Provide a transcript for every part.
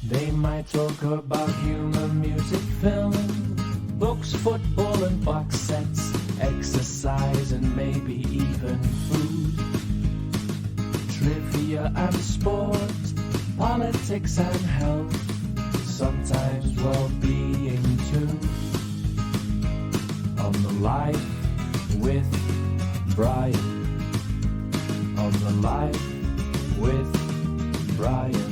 They might talk about humor, music, film, books, football and box sets, exercise and maybe even food, trivia and sport, politics and health, sometimes well-being too. On the Life with Brian. On the Life with Brian.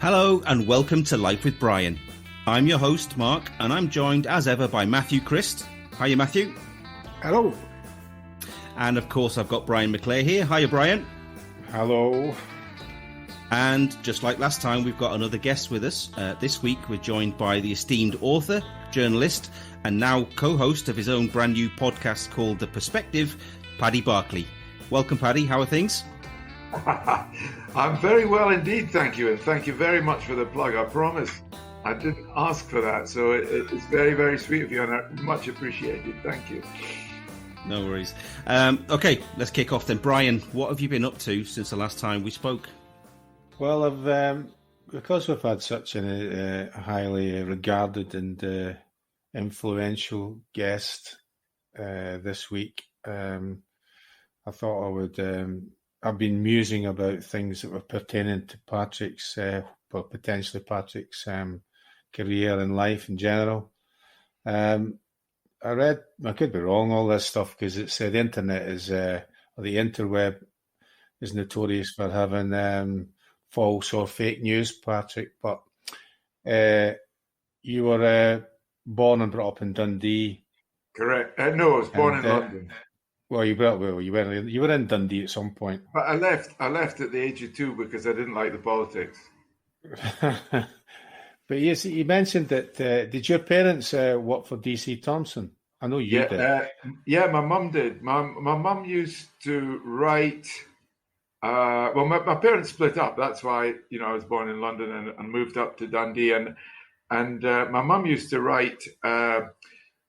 Hello and welcome to Life with Brian. I'm your host, Mark, and I'm joined as ever by Matthew Christ. Hiya, Matthew. Hello. And of course, I've got Brian McClay here. Hiya, Brian. Hello. And just like last time, we've got another guest with us. This week, we're joined by the esteemed author, journalist, and now co-host of his own brand new podcast called The Perspective, Paddy Barclay. Welcome, Paddy. How are things? I'm very well indeed, thank you, and thank you very much for the plug. I promise I didn't ask for that, so it's very, very sweet of you, and I much appreciated. Thank you. No worries. Okay, let's kick off then. Brian, what have you been up to since the last time we spoke? Well, I've because we've had such a highly regarded and influential guest this week, I thought I would. I've been musing about things that were pertaining to Patrick's, well, potentially Patrick's career and life in general. I read, I could be wrong, all this stuff, because it's the internet is, or the interweb is notorious for having false or fake news, Patrick. But you were born and brought up in Dundee. Correct. No, I was born in London. Well, you were in Dundee at some point. But I left at the age of 2 because I didn't like the politics. But you mentioned that, did your parents work for DC Thomson? I know you did. Yeah, my mum did. My mum used to write, well, my parents split up. That's why, I was born in London and moved up to Dundee. And my mum used to write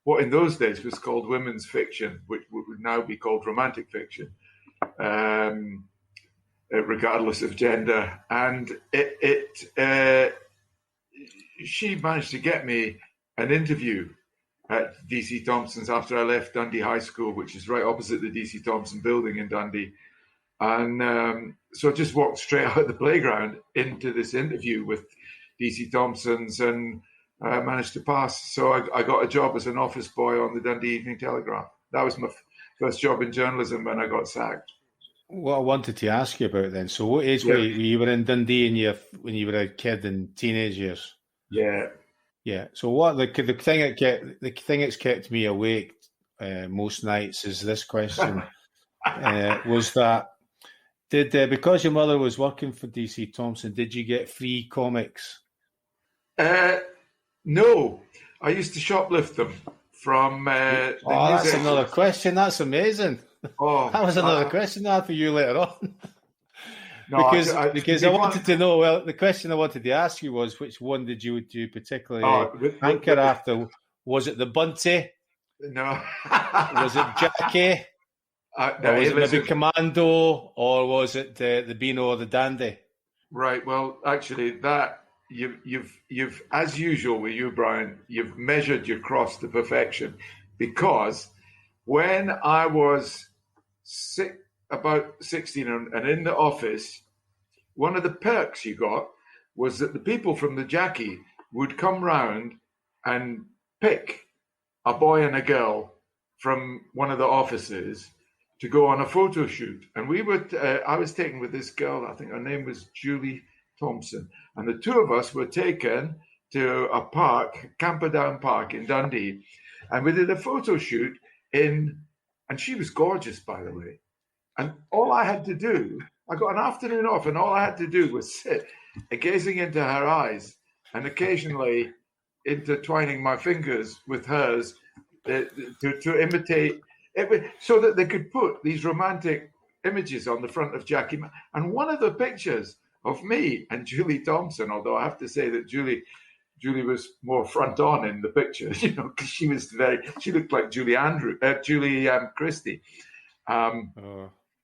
what in those days was called women's fiction, which would now be called romantic fiction, regardless of gender. And she managed to get me an interview at DC Thomson's after I left Dundee High School, which is right opposite the DC Thomson building in Dundee. And so I just walked straight out of the playground into this interview with DC Thomson's and managed to pass. So I got a job as an office boy on the Dundee Evening Telegraph. That was my first job in journalism when I got sacked. What I wanted to ask you about then, so what age were you were in Dundee when you were a kid in teenage years? Yeah. So what the thing that's kept me awake most nights is this question. Was that because your mother was working for DC Thomson, did you get free comics? No, I used to shoplift them from. That's another question. That's amazing. Oh, that was another question I had for you later on. No, because I wanted to know. Well, the question I wanted to ask you was, which one did you particularly hanker after? Was it the Bunty? No. Was it Jackie? Or was it maybe Commando? Or was it the Beano or the Dandy? Right. Well, actually, that. You've as usual with you, Brian, you've measured your cross to perfection, because when I was about 16 and in the office, one of the perks you got was that the people from the Jackie would come round and pick a boy and a girl from one of the offices to go on a photo shoot. And I was taken with this girl, I think her name was Julie Thompson, and the two of us were taken to a park, Camperdown Park in Dundee, and we did a photo shoot and she was gorgeous, by the way. And all I had to do, I got an afternoon off, and all I had to do was sit gazing into her eyes and occasionally intertwining my fingers with hers to imitate it, so that they could put these romantic images on the front of Jackie. And one of the pictures of me and Julie Thompson, although I have to say that Julie was more front on in the picture, because she looked like Julie Christie.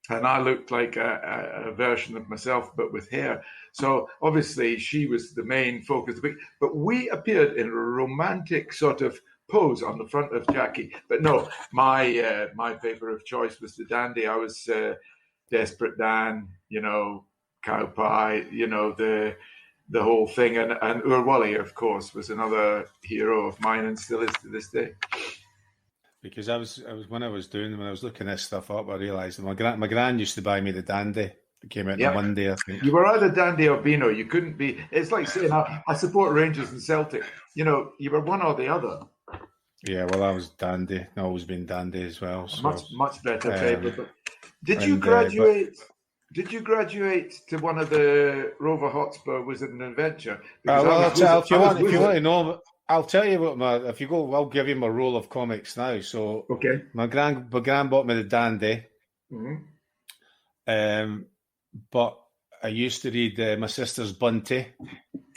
And I looked like a version of myself, but with hair. So obviously she was the main focus. But we appeared in a romantic sort of pose on the front of Jackie. But no, my favour of choice was the dandy. I was Desperate Dan, Cow Pie, the whole thing. And Urwally, of course, was another hero of mine and still is to this day. Because I was when I was looking this stuff up, I realised my gran used to buy me the dandy. It came out on Monday, I think. You were either dandy or Beano. You couldn't be. It's like saying I support Rangers and Celtic. You were one or the other. Yeah, well, I was dandy. I've always been dandy as well. So, much better favourite. Did you graduate? Did you graduate to one of the Rover Hotspur Wizard and Adventure? If you want to know. I'll tell you what if you go, I'll give you my roll of comics now. So, okay, my gran bought me the dandy, but I used to read my sister's Bunty.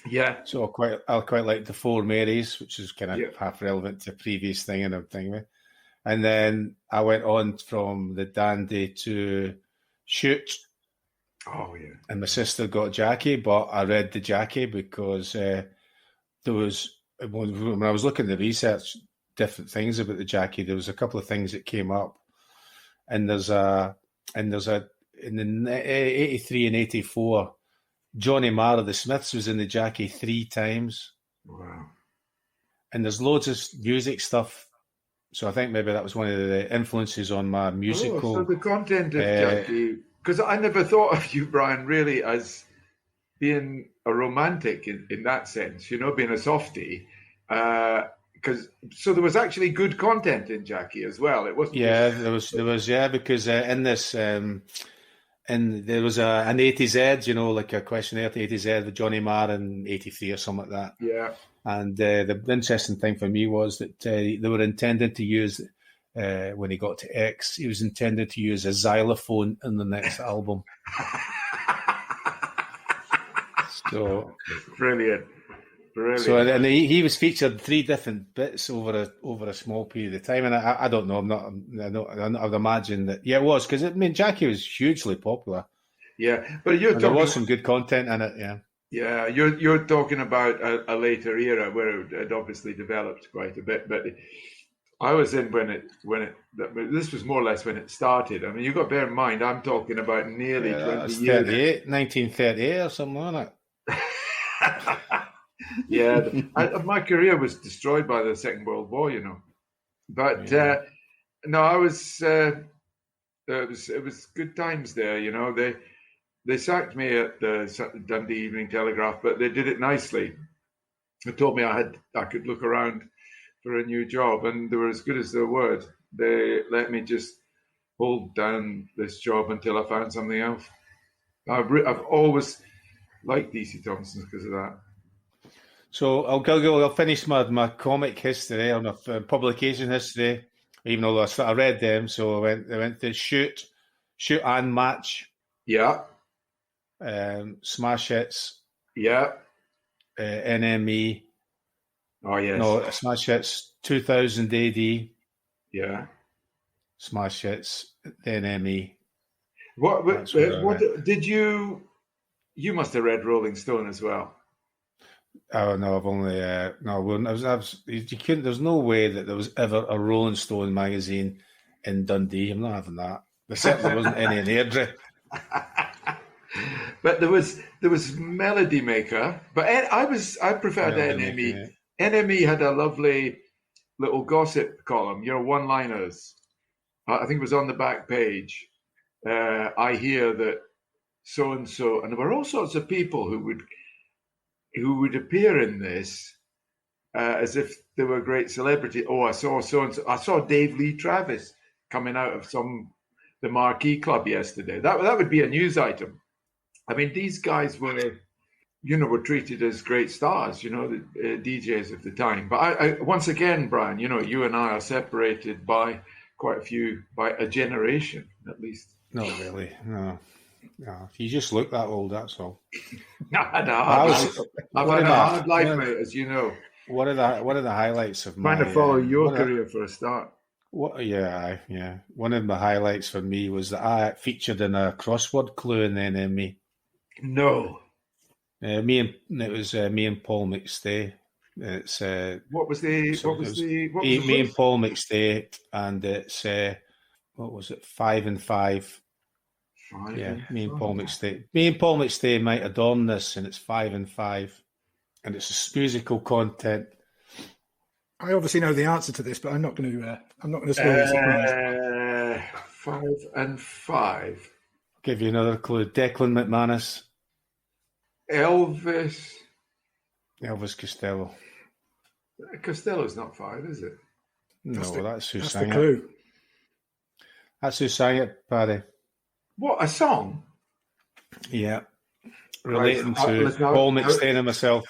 Yeah. So I quite like the Four Marys, which is kind of half relevant to the previous thing and everything. And then I went on from the dandy to Shoot. Oh yeah. And my sister got Jackie, but I read the Jackie because there was. When I was looking at the research, different things about the Jackie, there was a couple of things that came up, and there's a in the 83 and 84, Johnny Marr of the Smiths was in the Jackie 3 times. Wow! And there's loads of music stuff, so I think maybe that was one of the influences on my musical. So the content of Jackie, because I never thought of you, Brian, really as being a romantic in that sense, being a softie. So there was actually good content in Jackie as well. It wasn't. Yeah, there was because in this, and there was an A to Z, like a questionnaire to A to Z with Johnny Marr in 83 or something like that. Yeah. And the interesting thing for me was that they were intended to use, when he got to X, he was intended to use a xylophone in the next album. So brilliant. So and he was featured 3 different bits over a small period of time, and I don't know. I'd imagine that. Yeah, it was because Jackie was hugely popular. Yeah, but there was some good content in it. Yeah. Yeah, you're talking about a later era where it had obviously developed quite a bit, but I was in this was more or less when it started. I mean, you've got to bear in mind, I'm talking about nearly 20 years. 1938 or something, wasn't it? Yeah, my career was destroyed by the Second World War, But no, I was. It was good times there, They sacked me at the Dundee Evening Telegraph, but they did it nicely. They told me I could look around for a new job, and they were as good as their word. They let me just hold down this job until I found something else. I've always liked DC Thompson's because of that. So I'll finish my comic history or my publication history, even though I read them. So I went to Shoot and Match. Yeah. Smash Hits. Yeah. NME. Oh yes. No, Smash Hits 2000 AD. Yeah. Smash Hits NME. What did you? You must have read Rolling Stone as well. Oh no, I've only you couldn't. There's no way that there was ever a Rolling Stone magazine in Dundee. I'm not having that. There certainly wasn't any in Airdrie. But there was Melody Maker. But I preferred NME. NME had a lovely little gossip column. One-liners. I think it was on the back page. I hear that so and so, and there were all sorts of people who would appear in this as if they were a great celebrity. Oh, I saw so and so. I saw Dave Lee Travis coming out of the Marquee Club yesterday. That would be a news item. I mean, these guys were treated as great stars, the DJs of the time. But I once again, Brian, you and I are separated by by a generation at least. Not really, no. You just look that old, that's all. I've had a hard life, mate, as you know. One of the highlights of trying to follow your career for a start. What? Yeah. One of the highlights for me was that I featured in a crossword clue in the NME. No. Me and Paul McStay. It's What was the? me and Paul McStay, and it's what was it? 5 and 5. Me and Paul McStay. Me and Paul McStay might adorn this, and it's 5 and 5, and it's musical content. I obviously know the answer to this, but I'm not going to spoil the surprise. 5 and 5. I'll give you another clue. Declan McManus. Elvis Costello. Costello's not 5, is it? That's who That's sang the it. clue. That's who sang it, Paddy. What, a song? Yeah. Relating Right, to Paul McStay and myself.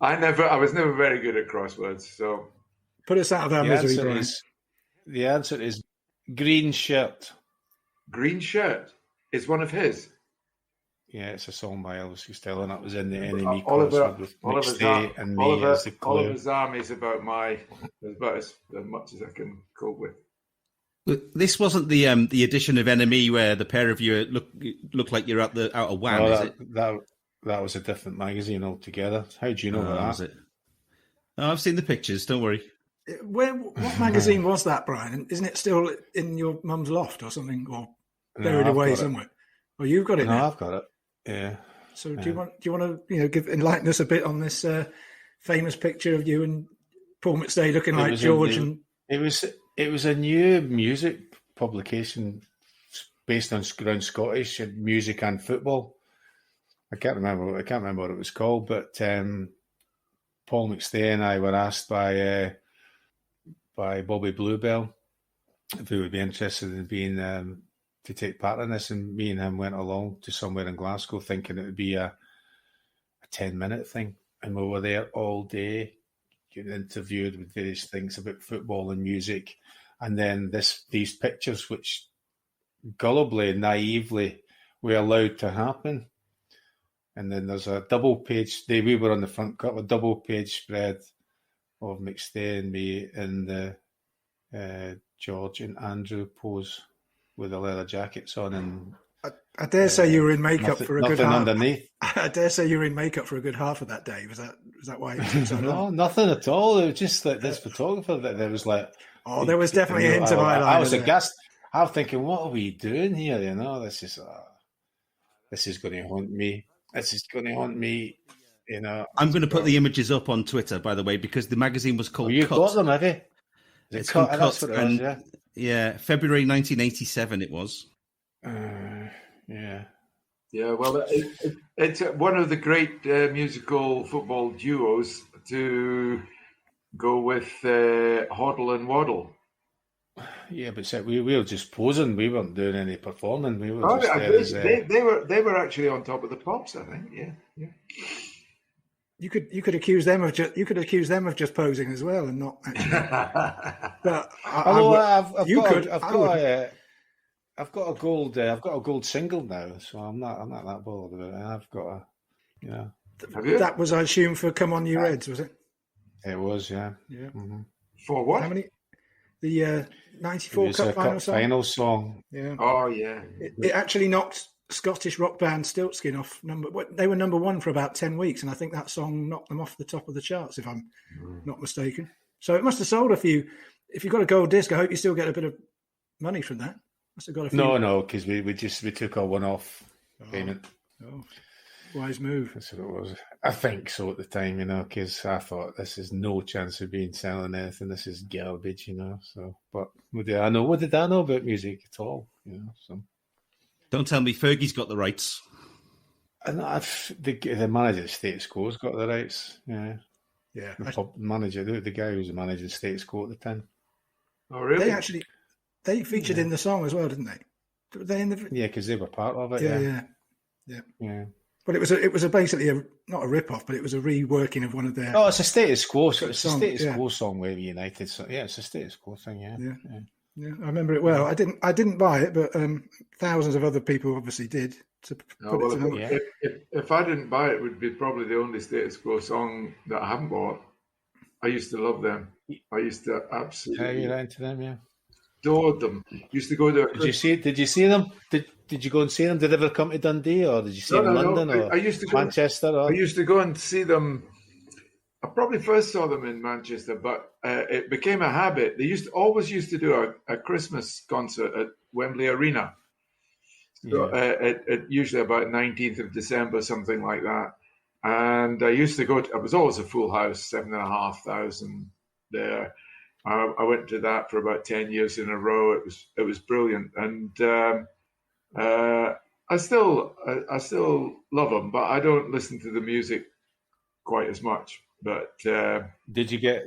I was never very good at crosswords, so Put us out of our misery, Brian. The answer is Green Shirt. Green Shirt is one of his. Yeah, it's a song by Elvis Costello, and that was in the enemy Oliver, crossword with McStay and me as the clue. Oliver's Army is about as much as I can cope with. This wasn't the edition of NME where the pair of you look like you're out of Wham, is it? That was a different magazine altogether. How do you know that? Was it? Oh, I've seen the pictures. Don't worry. What magazine was that, Brian? Isn't it still in your mum's loft or something, or buried away somewhere? Oh, you've got it now. I've got it. Yeah. So do you want to enlighten us a bit on this famous picture of you and Paul McStay looking like George? It was a new music publication based on around Scottish music and football. I can't remember what it was called, but Paul McStay and I were asked by Bobby Bluebell if we would be interested in being to take part in this, and me and him went along to somewhere in Glasgow thinking it would be a 10-minute thing, and we were there all day getting interviewed with various things about football and music, and then these pictures which gullibly, naively were allowed to happen. And then there's a double page. We were on the front cover, a double page spread of McStay and me in the George and Andrew pose with the leather jackets on. And I dare say you were in makeup for a good half. Underneath. I dare say you were in makeup for a good half of that day. Was that why it took so long? No, nothing at all. It was just like this photographer that there was like. Oh, there was definitely a hint of eyeliner. I was aghast. I was thinking, what are we doing here? This is going to haunt me. This is going to haunt me. I'm going to put the images up on Twitter, by the way, because the magazine was called You've Cut. got them, have you? It's called Cut. That's what it was, yeah. Yeah, February 1987 it was. Yeah. Yeah, well, it's one of the great musical football duos to go with Hoddle and Waddle. Yeah, but we were just posing. We weren't doing any performing. We were just they were actually on top of the pops, I think. Yeah. You could accuse them of just posing as well and not actually. But I've got a gold single now, so I'm not that bothered about it. I've got Have you? That was, I assume, for Come On You Reds, was it? It was, yeah. Yeah. Mm-hmm. For what? How many? The 94 Cup final song. Yeah. Oh yeah. It actually knocked Scottish rock band Stiltskin off they were number one for about 10 weeks, and I think that song knocked them off the top of the charts, if I'm not mistaken. So it must have sold a few. If you've got a gold disc, I hope you still get a bit of money from that. Must have got a few. No, because we took a one-off payment. Oh, wise move. That's what it was. I think so at the time, because I thought this is no chance of being selling anything. This is garbage, So, but what did I know about music at all? So. Don't tell me Fergie's got the rights. And the manager of Status Quo's got the rights. Yeah. Yeah. The manager, the guy who was managing Status Quo at the time. Oh, really? They featured in the song as well, didn't they? Were they in the? Yeah, because they were part of it. Yeah. But it was basically not a rip-off, but it was a reworking of one of their. Oh, it's a Status Quo. So it's song, a Status Quo song with United. So yeah, it's a Status Quo thing. Yeah, I remember it well. I didn't buy it, but thousands of other people obviously did. If I didn't buy it, it would be probably the only Status Quo song that I haven't bought. I used to love them. I used to absolutely you're into them, yeah. adored them. Used to go to. Did you see them? Did you go and see them? Did they ever come to Dundee, or did you see them in London or I used to go, Manchester? Or? I used to go and see them. I probably first saw them in Manchester, but it became a habit. They always used to do a Christmas concert at Wembley Arena. So at usually about 19th of December, something like that. And I used to go to, it was always a full house, 7,500 there. I went to that for about 10 years in a row. It was brilliant. And I still love them, but I don't listen to the music quite as much. But did you go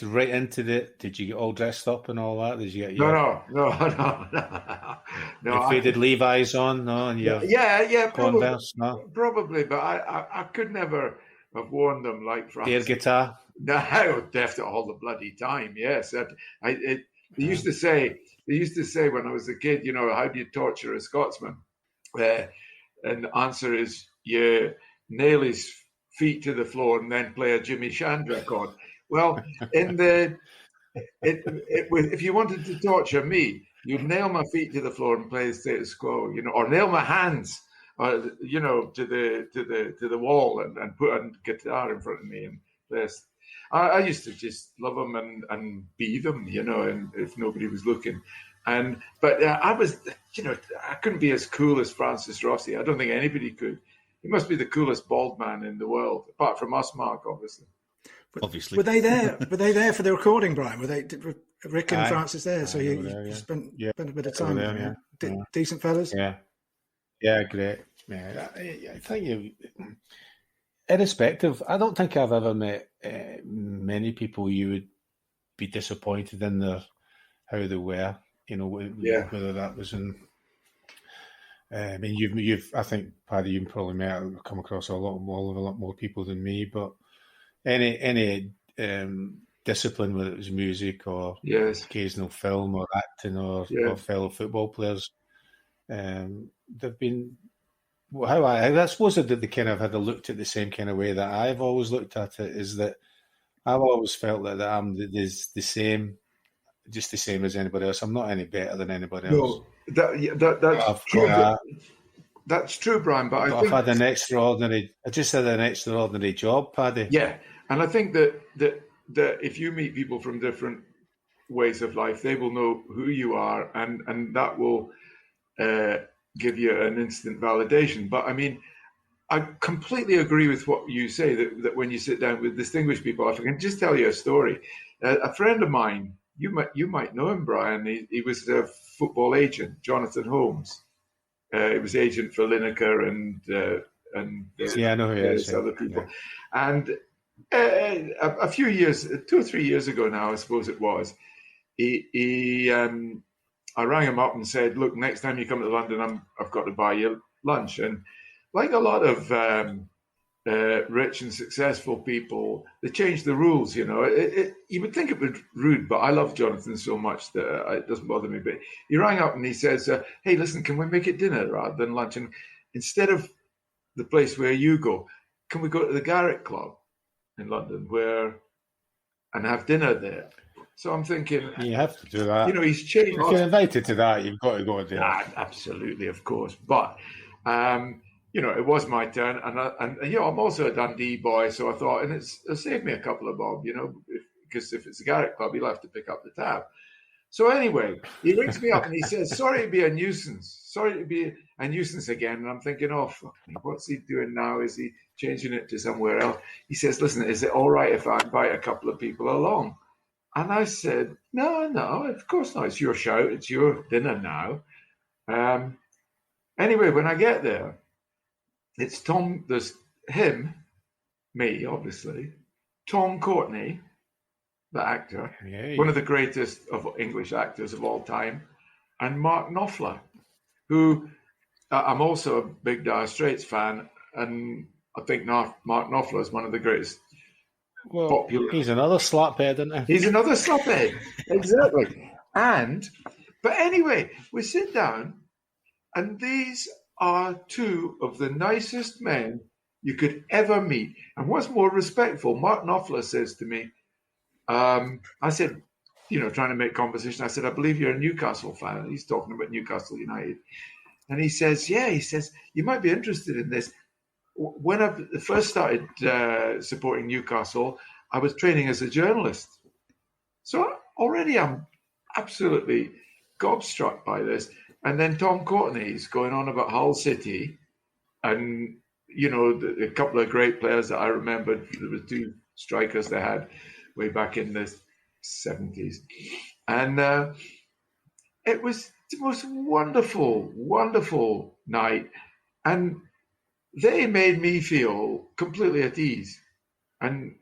right into the? Did you get all dressed up and all that? Did you get no. Your faded Levi's on? No, and your Converse? No, probably. But I could never have worn them like Francis. Air guitar? No, deaf all the bloody time. Yes, they used to say when I was a kid, you know, how do you torture a Scotsman? And the answer is you nail his feet to the floor and then play a Jimmy Shand record. Well, if you wanted to torture me, you'd nail my feet to the floor and play the status quo, you know, or nail my hands, you know, to the wall and put a guitar in front of me and play. I used to just love them and be them, you know, and if nobody was looking. But I was, you know, I couldn't be as cool as Francis Rossi. I don't think anybody could. He must be the coolest bald man in the world, apart from us, Mark, obviously. Obviously. Were they there? Were they there for the recording, Brian? Were Rick and Francis there? So you spent a bit of time there. Decent fellas? Yeah, great. Yeah, I think irrespective, I don't think I've ever met many people you would be disappointed in how they were, you know, whether that was in... I mean, you've. I think, Paddy, you've probably come across a lot more people than me. But any discipline, whether it was music or occasional film or acting or fellow football players, they've been. I suppose that they kind of had looked at the same kind of way that I've always looked at it. Is that I've always felt that I'm the same, just the same as anybody else. I'm not any better than anybody else. That's true. That's true, Brian. But I've had an extraordinary. I just had an extraordinary job, Paddy. Yeah, and I think that if you meet people from different ways of life, they will know who you are, and that will give you an instant validation. But I mean, I completely agree with what you say that when you sit down with distinguished people, if I can just tell you a story, a friend of mine. You might know him, Brian. He was a football agent, Jonathan Holmes. He was agent for Lineker and I know who he is. Other people. Yeah. And a few years, 2 or 3 years ago now, I suppose it was, I rang him up and said, "Look, next time you come to London, I've got to buy you lunch." And like a lot of rich and successful people, they changed the rules, you know. You would think it was rude, but I love Jonathan so much that it doesn't bother me. But he rang up and he says, "Hey, listen, can we make it dinner rather than lunch? And instead of the place where you go, can we go to the Garrick Club in London and have dinner there?" So I'm thinking, you have to do that. You know, he's changed. If you're invited to that, you've got to go there. Absolutely, of course. But you know, it was my turn, and you know, I'm also a Dundee boy, so I thought, and it'll save me a couple of bob, you know, because if it's a Garrick Club, he'll have to pick up the tab. So anyway, he rings me up and he says, "Sorry to be a nuisance. Sorry to be a nuisance again." And I'm thinking, oh, fuck me, what's he doing now? Is he changing it to somewhere else? He says, "Listen, is it all right if I invite a couple of people along?" And I said, no, of course not. It's your shout. It's your dinner now. Anyway, when I get there, it's Tom, there's him, me, obviously, Tom Courtenay, the actor, one of the greatest of English actors of all time, and Mark Knopfler, who I'm also a big Dire Straits fan, and I think Mark Knopfler is one of the greatest popular. He's another slaphead, isn't he? He's another slaphead, exactly. But anyway, we sit down, and these are two of the nicest men you could ever meet. And what's more respectful, Martin Offler says to me, I said, trying to make conversation, I said, I believe you're a Newcastle fan. And he's talking about Newcastle United. And he says, you might be interested in this. When I first started supporting Newcastle, I was training as a journalist. So already I'm absolutely gobstruck by this. And then Tom Courtney's going on about Hull City and, a couple of great players that I remembered. There were 2 strikers they had way back in the 70s. And it was the most wonderful, wonderful night. And they made me feel completely at ease. And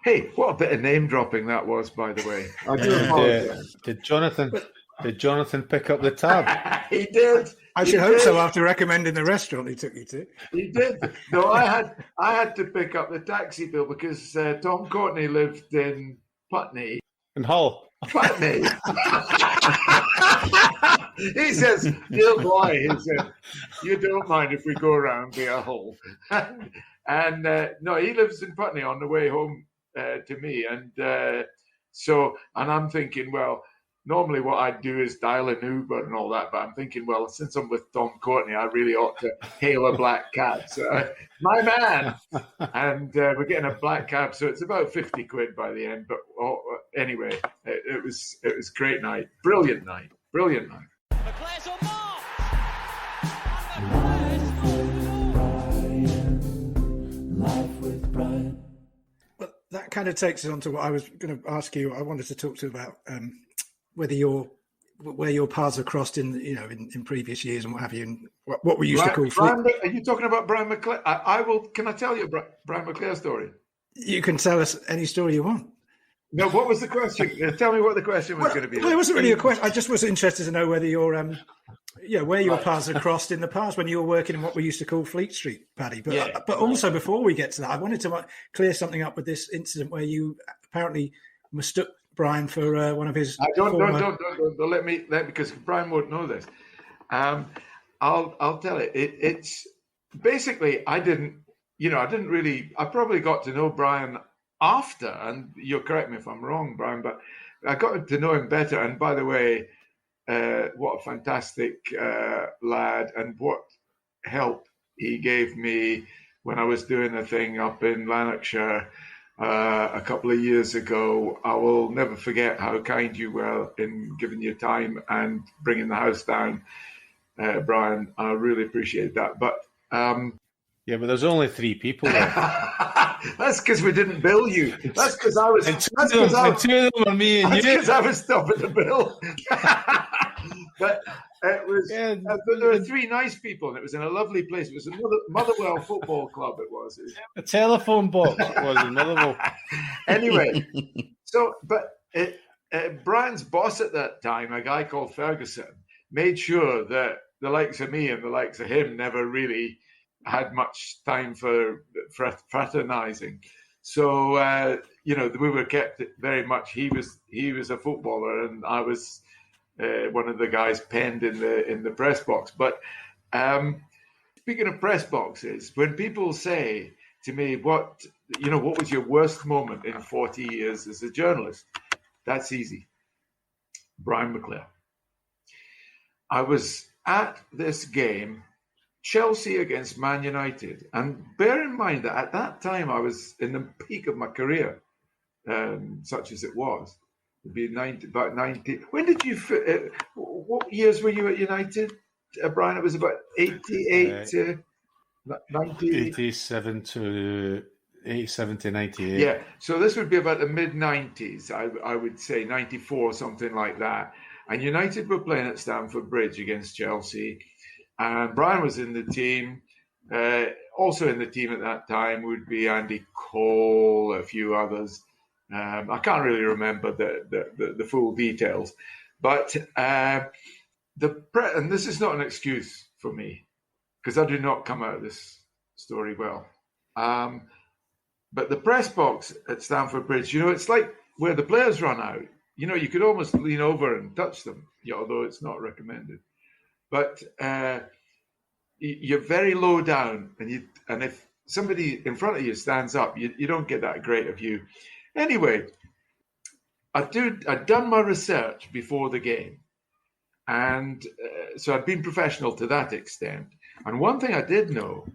hey, what a bit of name dropping that was, by the way. I do apologize. Did Jonathan pick up the tab? He did. I should hope so, after recommending the restaurant he took you to. He did. No, I had to pick up the taxi bill because Tom Courtney lived in Putney. In Hull. Putney. He says, dear boy, he said, you don't mind if we go around via Hull. And no, he lives in Putney on the way home to me. And and I'm thinking, well, normally what I'd do is dial an Uber and all that. But I'm thinking, well, since I'm with Tom Courtney, I really ought to hail a black cab. So, my man. And we're getting a black cab. So it's about 50 quid by the end. But anyway, it was a great night. Brilliant night. Brilliant night. Well, that kind of takes us on to what I was going to ask you. I wanted to talk to you about where your paths have crossed in previous years and what have you, and what we used to call. Brian, are you talking about Brian McClare? I will. Can I tell you a Brian McClare story? You can tell us any story you want. No, what was the question? Tell me what the question was going to be. Well, it wasn't really a question. I just was interested to know whether where your paths have crossed in the past when you were working in what we used to call Fleet Street, Paddy. But also before we get to that, I wanted to clear something up with this incident where you apparently mistook Brian for one of his. Don't let me because Brian won't know this. I'll tell it. It's basically I probably got to know Brian after, and you'll correct me if I'm wrong, Brian, but I got to know him better. And by the way, what a fantastic lad, and what help he gave me when I was doing a thing up in Lanarkshire a couple of years ago. I will never forget how kind you were in giving your time and bringing the house down, Brian. I really appreciate that. But yeah, but there's only 3 people there. That's because we didn't bill you. That's because I was. Two of them are me and you. That's because I was stopping the bill. But it was. Yeah, but there were 3 nice people, and it was in a lovely place. It was a Motherwell Football Club. It was. A telephone box was in Motherwell. Anyway, Brian's boss at that time, a guy called Ferguson, made sure that the likes of me and the likes of him never really had much time for fraternizing. So we were kept very much. He was a footballer, and I was one of the guys penned in the press box. But speaking of press boxes, when people say to me, what was your worst moment in 40 years as a journalist? That's easy. Brian McClare. I was at this game, Chelsea against Man United. And bear in mind that at that time I was in the peak of my career, such as it was. It'd be about 90. When did you, what years were you at United, Brian? It was about 88 to 90. 87 to 98. Yeah, so this would be about the mid-90s, I would say, 94, something like that. And United were playing at Stamford Bridge against Chelsea. And Brian was in the team. Also in the team at that time would be Andy Cole, a few others. I can't really remember the full details. But and this is not an excuse for me, because I do not come out of this story well. But the press box at Stamford Bridge, it's like where the players run out. You could almost lean over and touch them, although it's not recommended. But you're very low down, and if somebody in front of you stands up, you don't get that great a view. Anyway, I'd done my research before the game. And so I'd been professional to that extent. And one thing I did know,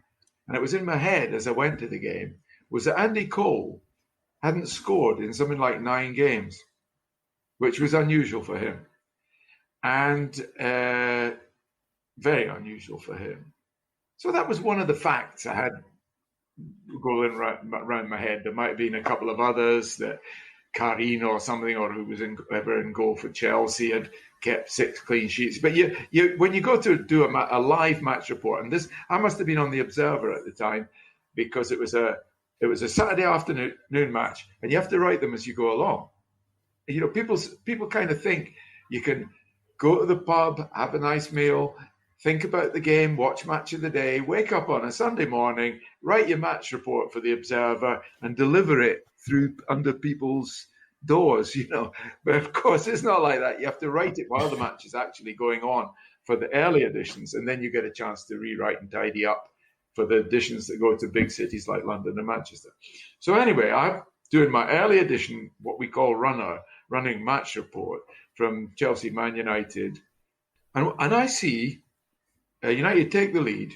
and it was in my head as I went to the game, was that Andy Cole hadn't scored in something like 9 games, which was unusual for him. And very unusual for him. So that was one of the facts I had going around my head. There might have been a couple of others, that Karine or something, or who was ever in goal for Chelsea, had kept 6 clean sheets. But you when you go to do a live match report, and this, I must have been on the Observer at the time, because it was a Saturday afternoon match, and you have to write them as you go along. You know, people kind of think you can go to the pub, have a nice meal, think about the game, watch Match of the Day, wake up on a Sunday morning, write your match report for the Observer, and deliver it through under people's doors, you know. But of course, it's not like that. You have to write it while the match is actually going on for the early editions, and then you get a chance to rewrite and tidy up for the editions that go to big cities like London and Manchester. So anyway, I'm doing my early edition, what we call running match report from Chelsea Man United, and I see United take the lead.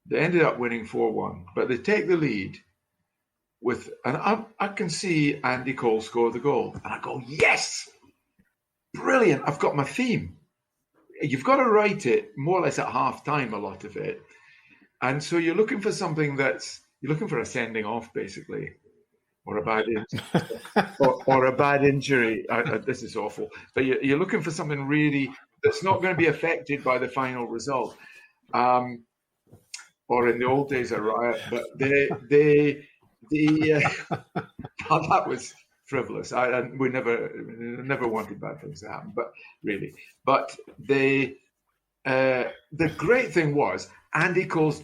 They ended up winning 4-1, but they take the lead and I can see Andy Cole score the goal. And I go, yes, brilliant. I've got my theme. You've got to write it more or less at half time, a lot of it. And so you're looking for something you're looking for a sending off, basically, or a bad or a bad injury. This is awful. But you're looking for something really that's not going to be affected by the final result. Or in the old days, a riot. But that was frivolous. We never wanted bad things to happen, but really. But the great thing was Andy Cole's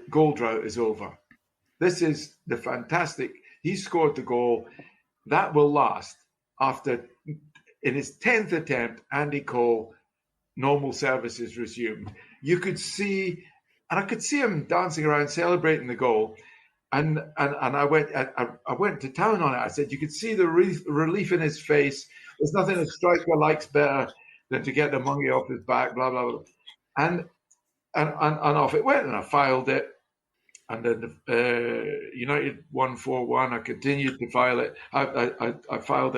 goal drought is over. This is the fantastic. He scored the goal that will last after, in his 10th attempt, Andy Cole, normal services resumed. You could see, and I could see him dancing around celebrating the goal. And I went to town on it. I said, you could see the relief in his face. There's nothing a striker likes better than to get the monkey off his back, blah, blah, blah. And off it went, and I filed it. And then United won 4-1. I continued to file it. I filed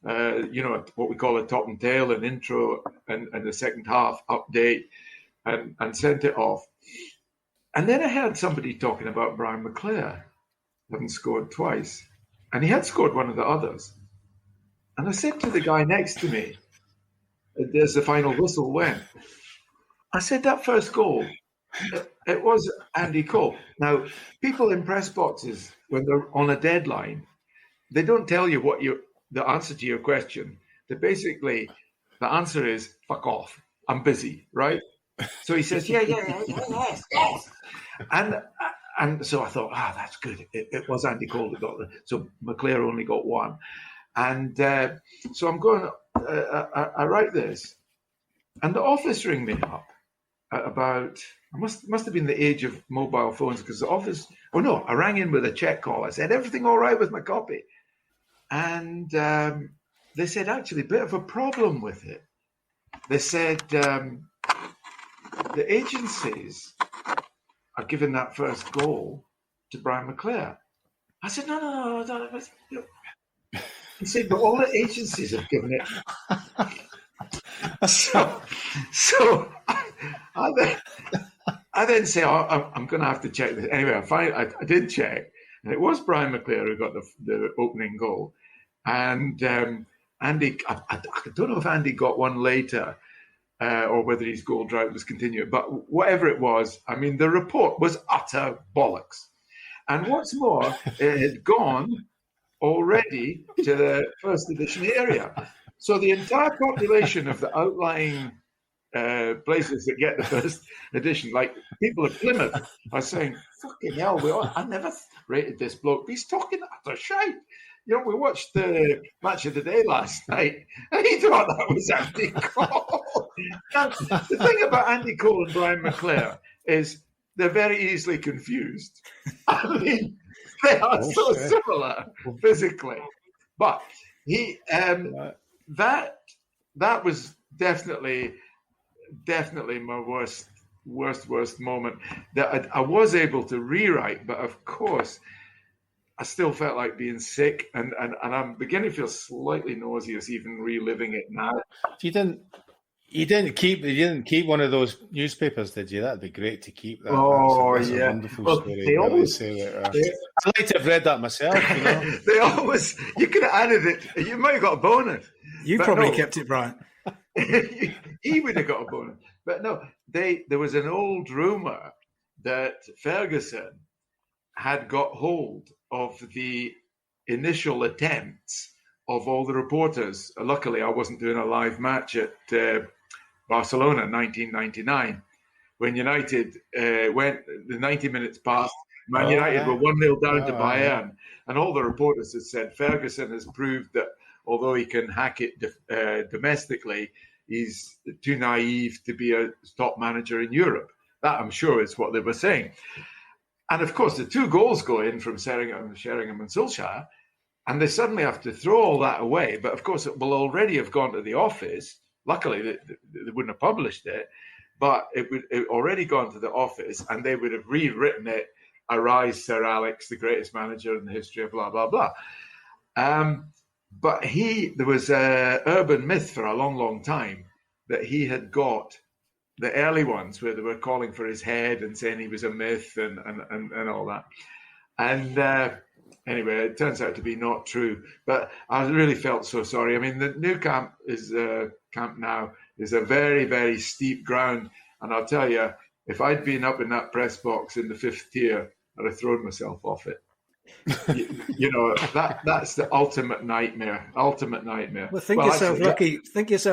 what we call a top and tail, an intro and the second half update, and sent it off. And then I heard somebody talking about Brian McClare having scored twice. And he had scored one of the others. And I said to the guy next to me, as the final whistle went, I said, that first goal, it was Andy Cole. Now, people in press boxes, when they're on a deadline, they don't tell you what the answer to your question. The answer is, fuck off, I'm busy, right? So he says, yes. And so I thought, that's good. It was Andy Cole that got so McClare only got one. And so I'm going, I write this, and the office ring me up at about, I must have been the age of mobile phones, because the office, I rang in with a check call. I said, everything all right with my copy? And they said, actually, a bit of a problem with it. They said, the agencies are giving that first goal to Brian McClare. I said, no. He said, but all the agencies have given it. So I then say, I'm going to have to check this. Anyway, I did check, and it was Brian McClare who got the opening goal. And Andy, I don't know if Andy got one later, or whether his goal drought was continuing. But whatever it was, I mean, the report was utter bollocks. And what's more, it had gone already to the first edition area. So the entire population of the outlying places that get the first edition, like people of Plymouth, are saying, fucking hell, I never rated this bloke. He's talking utter shite. You know, we watched the Match of the Day last night, and he thought that was Andy Cole. Now, the thing about Andy Cole and Brian McClare is they're very easily confused. I mean, they are so similar physically. But he that was definitely my worst moment. That I was able to rewrite, but of course I still felt like being sick, and I'm beginning to feel slightly nauseous even reliving it now. You didn't keep one of those newspapers, did you? That'd be great to keep. That. Oh, that's yeah. a wonderful Well, story. they always, I'd like to have read that myself. You know, they always. You could have added it. You might have got a bonus. You probably kept it, Brian. He would have got a bonus, but no. There was an old rumor that Ferguson had got hold of the initial attempts of all the reporters. Luckily, I wasn't doing a live match at Barcelona in 1999 when United went the 90 minutes past. Man United were 1-0 down to Bayern, and all the reporters had said Ferguson has proved that although he can hack it domestically, he's too naive to be a top manager in Europe. That, I'm sure, is what they were saying. And of course, the 2 goals go in from Sheringham and Solskjaer, and they suddenly have to throw all that away. But of course, it will already have gone to the office. Luckily, they wouldn't have published it, but it already gone to the office, and they would have rewritten it. Arise, Sir Alex, the greatest manager in the history of blah, blah, blah. But there was an urban myth for a long, long time that he had got the early ones where they were calling for his head and saying he was a myth and all that. And anyway, it turns out to be not true. But I really felt so sorry. I mean, the new camp now is a very, very steep ground. And I'll tell you, if I'd been up in that press box in the 5th tier, I'd have thrown myself off it. you know, that's the ultimate nightmare. Well, think yourself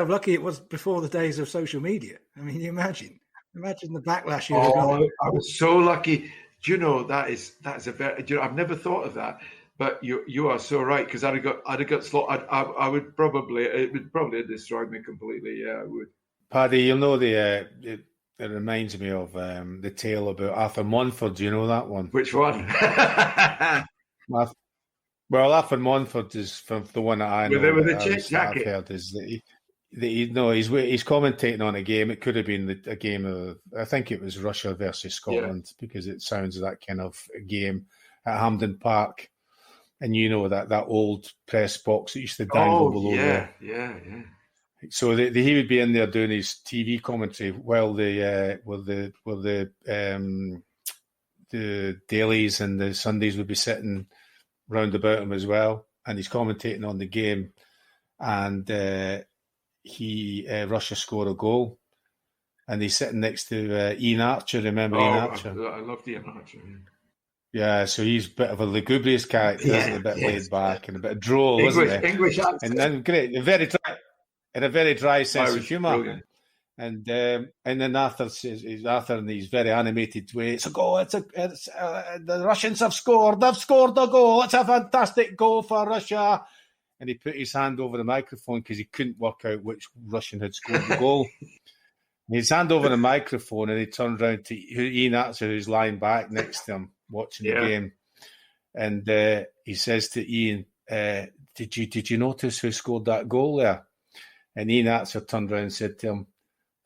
lucky it was before the days of social media. I mean, you imagine the backlash you have got. I was so lucky. Do you know, that's a very, I've never thought of that, but you are so right, because I'd have got slaughtered. It would probably have destroyed me completely. Yeah, it would. Paddy, you know it reminds me of the tale about Arthur Montford. Do you know that one? Which one? Well, Arthur Montford is from the one that I know. With the check jacket. I've heard is that he's commentating on a game. It could have been a game of, I think it was Russia versus Scotland, because it sounds that kind of a game at Hampden Park. And you know that old press box that used to dangle below there. Yeah. So he would be in there doing his TV commentary while the dailies and the Sundays would be sitting round about him as well, and he's commentating on the game. And Russia scored a goal, and he's sitting next to Ian Archer. Remember Ian Archer? I loved Ian Archer. Yeah, so he's a bit of a lugubrious character, isn't he? A bit laid back and a bit droll, isn't he? English accent. And then great, a very dry sense of humour. Brilliant. And then Arthur in his very animated way, it's a goal. The Russians have scored. They've scored a goal. It's a fantastic goal for Russia. And he put his hand over the microphone because he couldn't work out which Russian had scored the goal. And his hand over the microphone, and he turned around to Ian Archer, who's lying back next to him watching the game. And he says to Ian, "Did you notice who scored that goal there?" And Ian Archer turned around and said to him,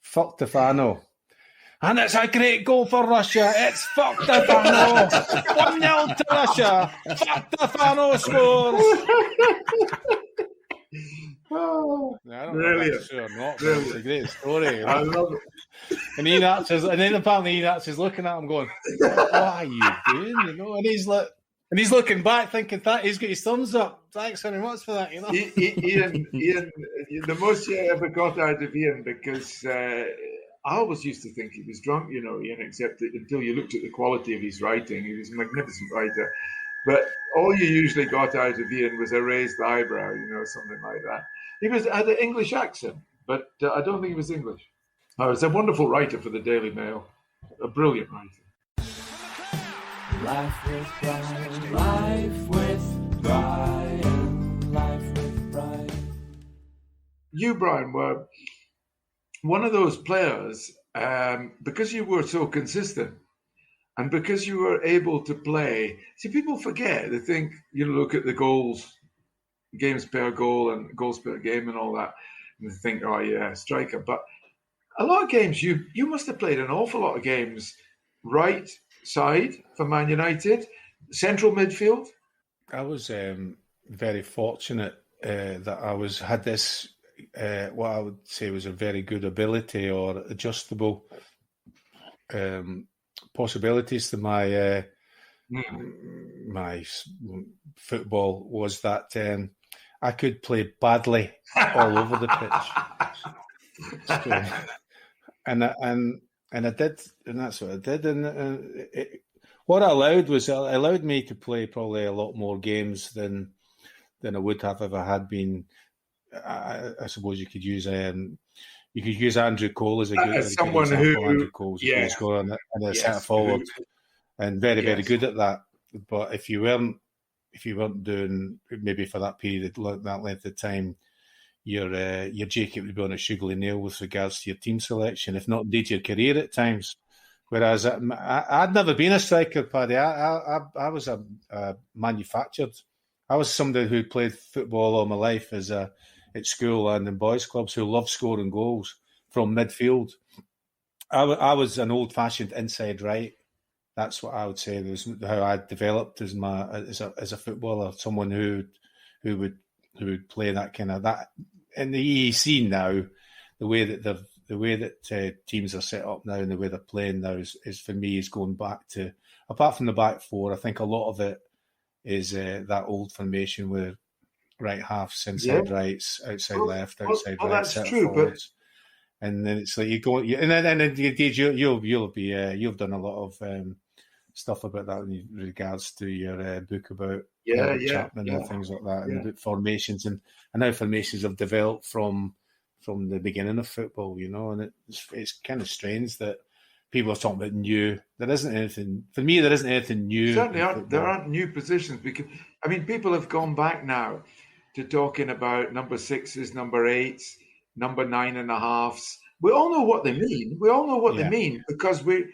"Fuck Stefano." And it's a great goal for Russia. It's fuck Stefano. 1-0 to Russia. Fuck Stefano scores. Brilliant. Sure not, but it's a great story. I love it. And then apparently Ian Archer's looking at him going, "What are you doing?" You know, and he's looking back thinking that he's got his thumbs up. Thanks very much for that. You know, Ian, the most you ever got out of Ian, because I always used to think he was drunk, you know, Ian, except that until you looked at the quality of his writing. He was a magnificent writer. But all you usually got out of Ian was a raised eyebrow, you know, something like that. He had an English accent, but I don't think he was English. He was a wonderful writer for the Daily Mail, a brilliant writer. Life with Brian, life with Brian, life with Brian. You, Brian, were one of those players, because you were so consistent, And because you were able to play, see, people forget. They think, look at the goals, games per goal and goals per game and all that, and they think, oh yeah, striker. But a lot of games, you must have played an awful lot of games right side for Man United, central midfield. I was very fortunate that I had this, what I would say was a very good ability or adjustable possibilities to my my football, was that I could play badly all over the pitch. So, and I did, and that's what I did. And what it allowed me to play probably a lot more games than I would have if I had been. I suppose you could use Andrew Cole as a good someone example. who, Andrew Cole's a goal scorer and a centre forward, and very good at that. But if you weren't doing, maybe for that period, that length of time, your Jacob would be on a sugary nail with regards to your team selection, if not indeed your career at times. Whereas I'd never been a striker, Paddy. I was a manufactured. I was somebody who played football all my life at school and in boys' clubs, who loved scoring goals from midfield. I was an old-fashioned inside right. That's what I would say. Was how I developed as a footballer. Someone who would play that kind of that. In the EEC now, the way that teams are set up now and the way they're playing now is for me is going back to, apart from the back four, I think a lot of it is that old formation where right halves, inside rights, outside left, outside right, that's centre true, forwards. And then it's like you go, and then indeed you've done a lot of stuff about that in regards to your book about Chapman and things like that, and about formations and how formations have developed from the beginning of football, and it's kind of strange that people are talking about new. There isn't anything, for me, there isn't anything new. Certainly there aren't new positions, because people have gone back now to talking about number 6s, number 8s, number 9.5s. We all know what they mean. They mean, because we've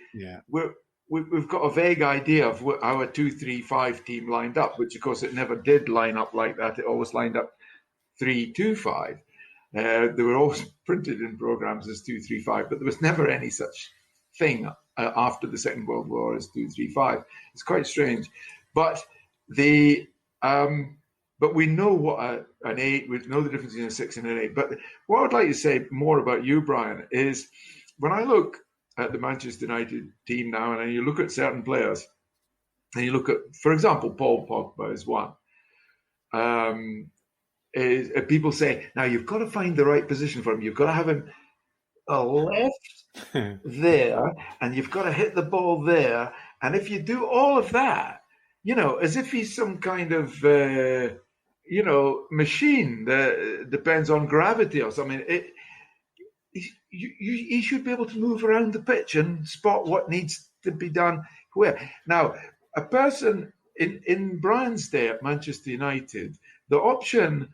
got a vague idea of how a 2-3-5 team lined up, which of course it never did line up like that. It always lined up 3-2-5. They were always printed in programs as 2-3-5, but there was never any such thing after the Second World War as 2-3-5. It's quite strange, but but we know what an 8. We know the difference between a 6 and an 8. But what I'd like to say more about you, Brian, is when I look at the Manchester United team now, and you look at certain players, and you look at, for example, Paul Pogba is one. People say, now you've got to find the right position for him. You've got to have him left there, and you've got to hit the ball there. And if you do all of that, as if he's some kind of, machine that depends on gravity or something, he should be able to move around the pitch and spot what needs to be done where. Now, a person in Brian's day at Manchester United, the option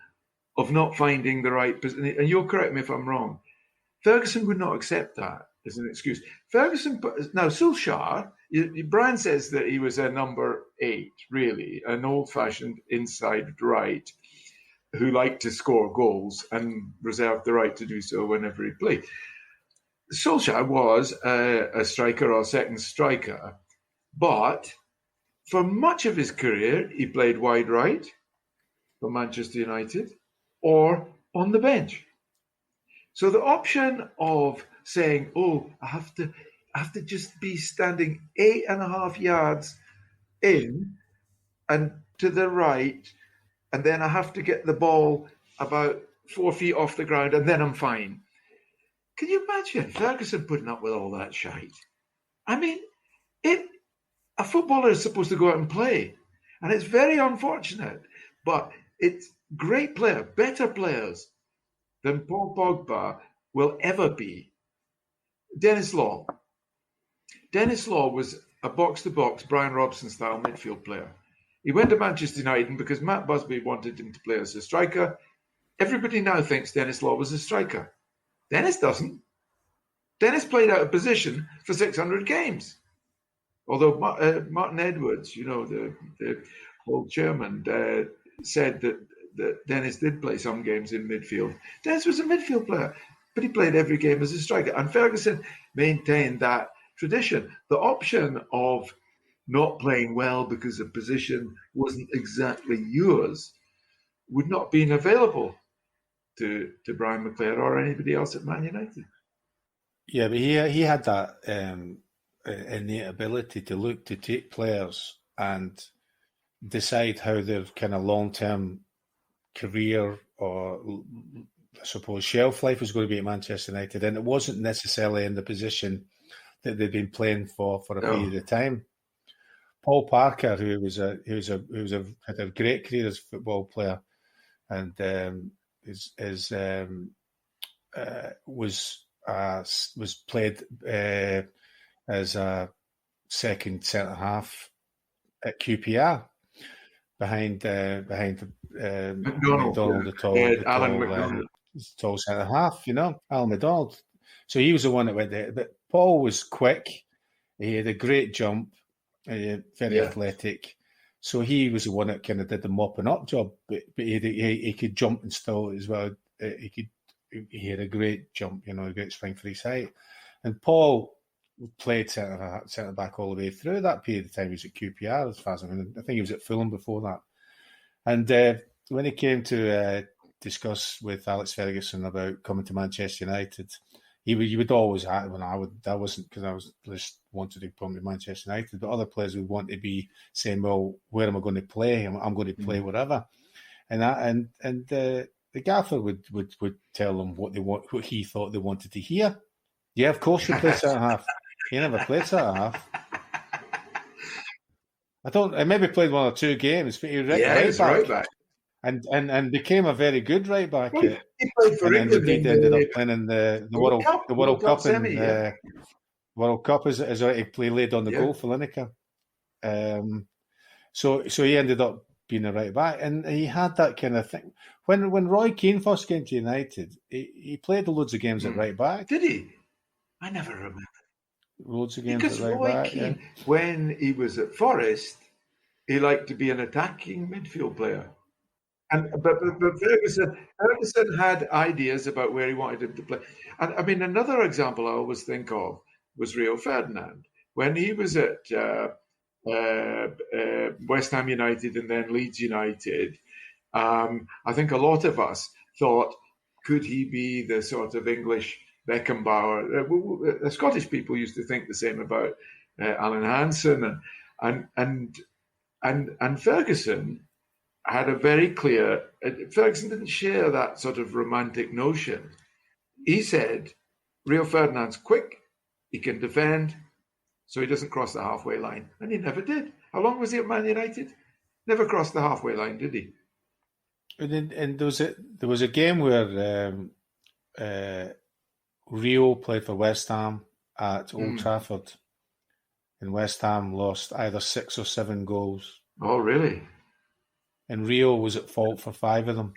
of not finding the right position, and you'll correct me if I'm wrong, Ferguson would not accept that as an excuse. Now Solskjaer, Brian says that he was a number 8, really, an old-fashioned inside right who liked to score goals and reserved the right to do so whenever he played. Solskjaer was a striker or second striker, but for much of his career, he played wide right for Manchester United or on the bench. So the option of saying, I have to just be standing 8.5 yards in and to the right, and then I have to get the ball about 4 feet off the ground, and then I'm fine. Can you imagine Ferguson putting up with all that shite? A footballer is supposed to go out and play, and it's very unfortunate, but it's great players, better players than Paul Pogba will ever be. Dennis Law. Dennis Law was a box-to-box Brian Robson-style midfield player. He went to Manchester United because Matt Busby wanted him to play as a striker. Everybody now thinks Dennis Law was a striker. Dennis doesn't. Dennis played out of position for 600 games. Although Martin Edwards, the old chairman, said that Dennis did play some games in midfield. Dennis was a midfield player, but he played every game as a striker. And Ferguson maintained that tradition. The option of not playing well because the position wasn't exactly yours would not have been available to Brian McClair or anybody else at Man United. Yeah, but he had that innate ability to take players and decide how their kind of long-term career or, I suppose, shelf life was going to be at Manchester United, and it wasn't necessarily in the position that they'd been playing for a period of time. Paul Parker, who had a great career as a football player, and was played as a second centre half at QPR behind McDonald, the tall centre half, Alan McDonald. So he was the one that went there. But Paul was quick. He had a great jump, very athletic. So he was the one that kind of did the mopping up job. But he could jump and still as well. He had a great jump, a great spring for his height. And Paul played centre back all the way through that period of time. He was at QPR, as far as I think he was at Fulham before that. And when he came to discuss with Alex Ferguson about coming to Manchester United, he would always have, that wasn't because I was just wanted to come to Manchester United, but other players would want to be saying, well, where am I going to play? I'm going to play wherever. And the gaffer would tell them what he thought they wanted to hear. Yeah, of course you play centre half. He never played centre half. I maybe played one or two games, but he was right back. And became a very good right back. Well, he played for England. Indeed ended up playing in the World Cup semi, World Cup is he laid on the goal for Lineker. So he ended up being a right back, and he had that kind of thing. When Roy Keane first came to United, he played loads of games at right back. Did he? I never remember. Loads of games because at right Roy back. Keane, when he was at Forest, he liked to be an attacking midfield player. But Ferguson had ideas about where he wanted him to play. And I mean, another example I always think of was Rio Ferdinand. When he was at West Ham United and then Leeds United, I think a lot of us thought, could he be the sort of English Beckenbauer? The Scottish people used to think the same about Alan Hansen, and Ferguson had a very clear. Ferguson didn't share that sort of romantic notion. He said, Rio Ferdinand's quick, he can defend, so he doesn't cross the halfway line, and he never did. How long was he at Man United? Never crossed the halfway line, did he? And there was a game where Rio played for West Ham at Old Trafford, and West Ham lost either 6 or 7 goals. Oh, really? And Rio was at fault for 5 of them.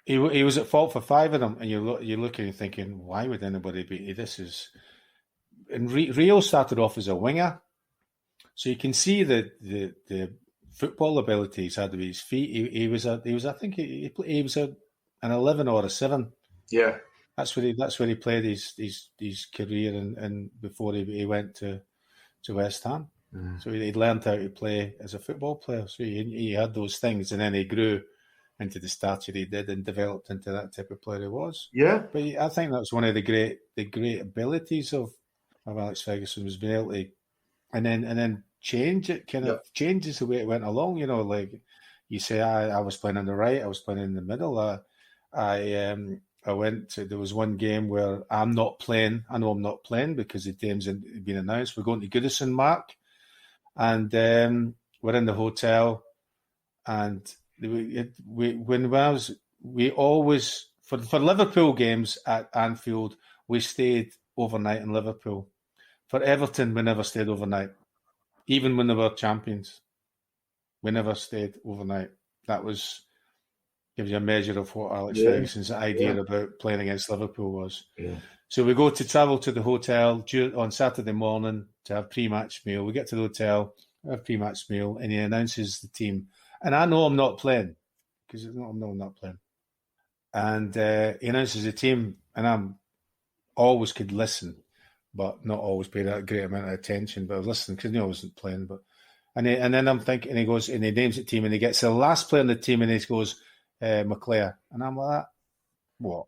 He was at fault for 5 of them, and you're looking and thinking, why would anybody be? This is. And Rio started off as a winger, so you can see the football abilities had to be his feet. He was an 11 or a 7. Yeah, that's where he played his career, and before he went to West Ham. So he'd learned how to play as a football player. So he had those things, and then he grew into the stature he did and developed into that type of player he was. Yeah, but I think that's one of the great abilities of Alex Ferguson, was being able to, and then change it, changes the way it went along. Like you say, I was playing on the right, I was playing in the middle. I went to, there was one game where I'm not playing. I know I'm not playing because the game's been announced. We're going to Goodison, Mark. And we're in the hotel, and we always for Liverpool games at Anfield, we stayed overnight in Liverpool. For Everton, we never stayed overnight, even when they were champions. We never stayed overnight. That gives you a measure of what Alex Ferguson's idea about playing against Liverpool was. Yeah. So we go to travel to the hotel on Saturday morning to have pre-match meal. We get to the hotel, have pre-match meal, and he announces the team. And I know I'm not playing because I'm not playing. And he announces the team, and I'm always could listen, but not always pay that great amount of attention. But I was listening because I knew I wasn't playing. And then I'm thinking, and he goes, and he names the team, and he gets the last player in the team, and he goes, McClare. And I'm like, what?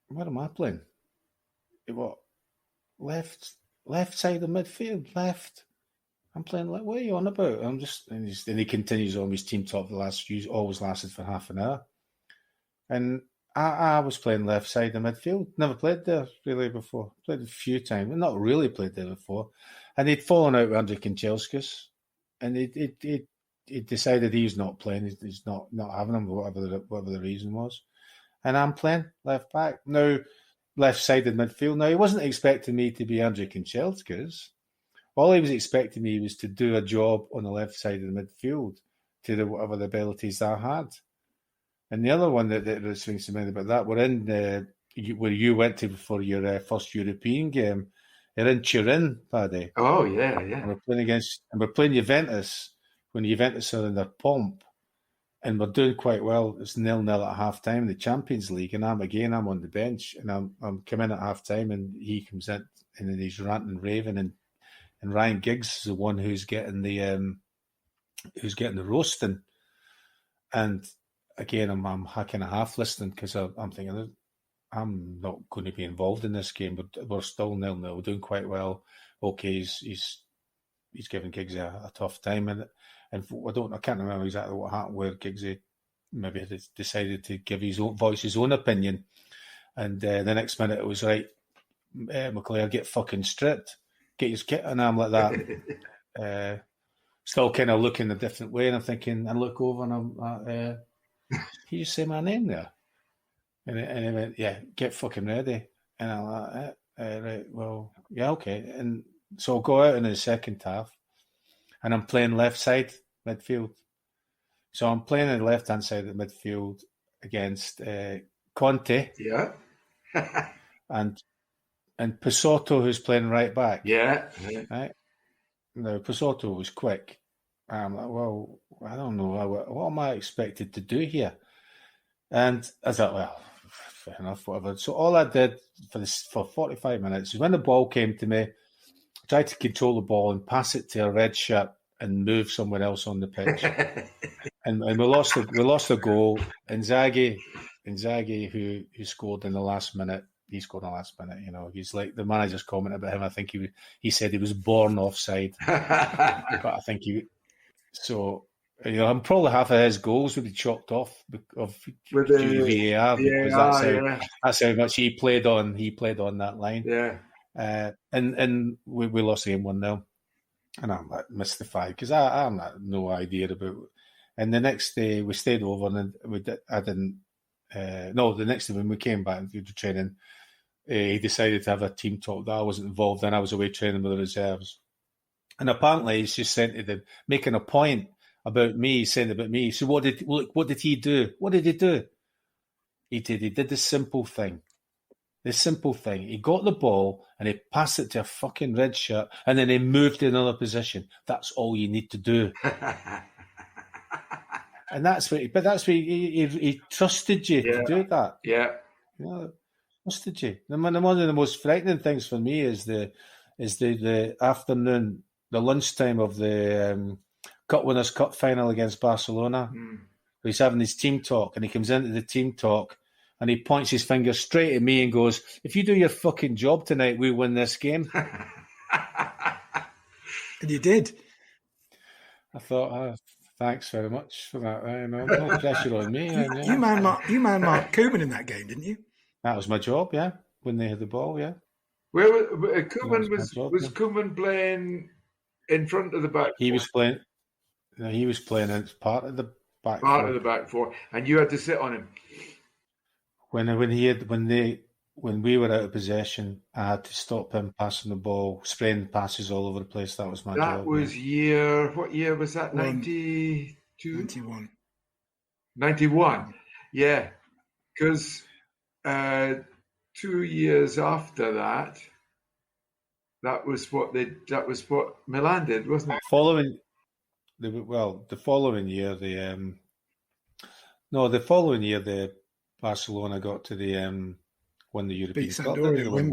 Where am I playing? What? Left side of midfield, left. I'm playing like, what are you on about? I'm just, and he continues on his team talk. The last few always lasted for half an hour, and I was playing left side of midfield. Never played there really before. Played a few times, but not really played there before. And he'd fallen out with Andrzej Kanchelskis, and he decided he's not playing. He's not having him, whatever the reason was. And I'm playing left back now. Left-sided midfield. Now, he wasn't expecting me to be Andrzej Kanchelskis. All he was expecting me was to do a job on the left side of the midfield to whatever the abilities I had. And the other one that swings to mind about that, we're in where you went to for your first European game. You're in Turin, Paddy. Oh, yeah. And we're playing Juventus when Juventus are in their pomp. And we're doing quite well. It's 0-0 at half time in the Champions League, and I'm on the bench, and I'm coming at half time, and he comes in, and then he's ranting and raving, and Ryan Giggs is the one who's getting the roasting, and again I'm kind of half listening because I'm thinking I'm not going to be involved in this game, but we're still 0-0. We're doing quite well. Okay, he's giving Giggs a tough time, and I can't remember exactly what happened where Giggsy maybe had decided to give his own opinion. And the next minute it was right, McClare, get fucking stripped, get his kit, and I'm like that. Still kind of looking a different way, and I'm thinking, I look over and I'm like, can you say my name there? And he went, yeah, get fucking ready. And I'm like, right, well, yeah, okay. And so I'll go out in the second half, and I'm playing left side midfield. So I'm playing on the left-hand side of the midfield against Conte. Yeah. and Pisotto, who's playing right back. Yeah. Right? Now, Pisotto was quick. I'm like, well, I don't know. What am I expected to do here? And I thought, well, fair enough, whatever. So all I did for 45 minutes is when the ball came to me, I tried to control the ball and pass it to a red shirt and move somewhere else on the pitch. and we lost the goal. Inzaghi, who scored in the last minute, he scored in the last minute. You know, he's like the manager's comment about him. I think he said he was born offside, but I think so. You know, and probably half of his goals would be chopped off of VAR because that's how much he played on that line. Yeah. And we lost the game 1-0, and I'm like mystified because I have no idea about. And the next day we stayed over, and the next day when we came back and did the training, he decided to have a team talk that I wasn't involved in. I was away training with the reserves, and apparently he's just sent to them making a point about me, saying about me. So what did he do? What did he do? He did the simple thing. The simple thing. He got the ball and he passed it to a fucking red shirt, and then he moved to another position. That's all you need to do. And that's what he trusted you to do that. Yeah. You know, trusted you. One of the most frightening things for me is the afternoon, the lunchtime of the Cup Winners' Cup final against Barcelona. He's having his team talk, and he comes into the team talk and he points his finger straight at me and goes, "If you do your fucking job tonight, we win this game." And you did. I thought, thanks very much for that. No pressure on me. You man Mark Koeman in that game, didn't you? That was my job, yeah. When they had the ball, yeah. Where Koeman was Koeman playing in front of the back? He was playing as part of the back. Of the back four, and you had to sit on him. When we were out of possession, I had to stop him passing the ball, spraying passes all over the place. That was my job. That was what year was that? 92? 91. 91. Yeah, because 2 years after that, that was what Milan did, wasn't it? The following year, the Barcelona got to the won the European Beat Cup. Sampdoria They at won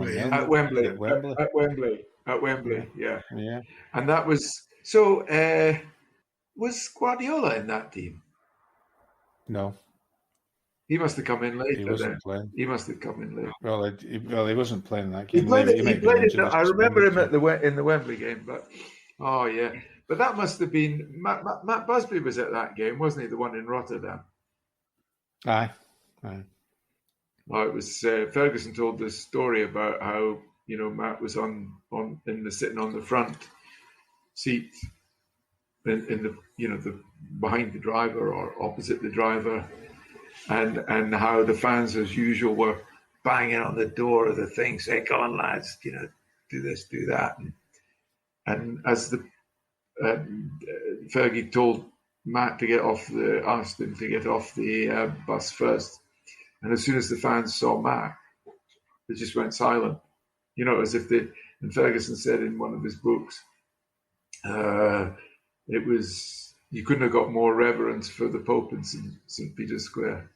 Wembley, 1-0. At Wembley, yeah. Yeah. And that was so. Was Guardiola in that team? No, He must have come in later. he wasn't playing. He must have come in later. Well, he wasn't playing that He game. played it. might He be played it. injured or I remember him suspended, in the Wembley game, but oh yeah, but that must have been Matt Busby was at that game, wasn't he? The one in Rotterdam. Aye. Oh, it was Ferguson told this story about how Matt was sitting on the front seat in the behind the driver or opposite the driver, and how the fans as usual were banging on the door of the thing saying, "Go on, lads, do this, do that," and as the Fergie told Matt asked him to get off the bus first. And as soon as the fans saw Matt, they just went silent, as if and Ferguson said in one of his books, it was, you couldn't have got more reverence for the Pope in St. Peter's Square.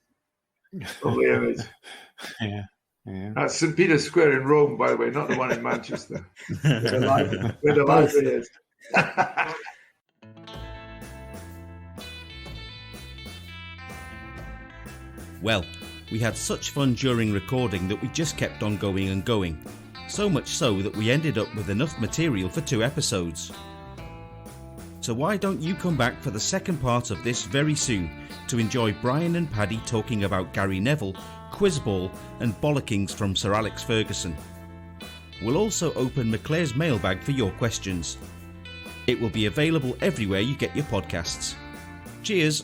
From the image. Yeah. That's St. Peter's Square in Rome, by the way, not the one in Manchester. Where the library is. Well, we had such fun during recording that we just kept on going and going. So much so that we ended up with enough material for 2 episodes. So why don't you come back for the second part of this very soon to enjoy Brian and Paddy talking about Gary Neville, Quizball and bollockings from Sir Alex Ferguson. We'll also open McClare's mailbag for your questions. It will be available everywhere you get your podcasts. Cheers!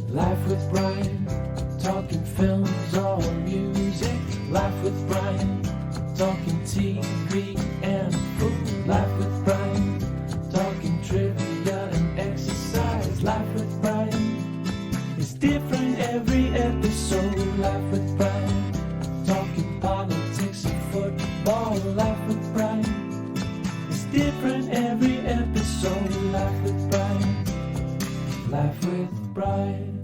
Life with Brian, talking films or music. Life with Brian, talking TV and food. Life with Brian, talking trivia and exercise. Life with Brian is different every episode. Life with Brian, talking politics and football. Life with Brian is different every episode. Life with Brian, Life with Brian.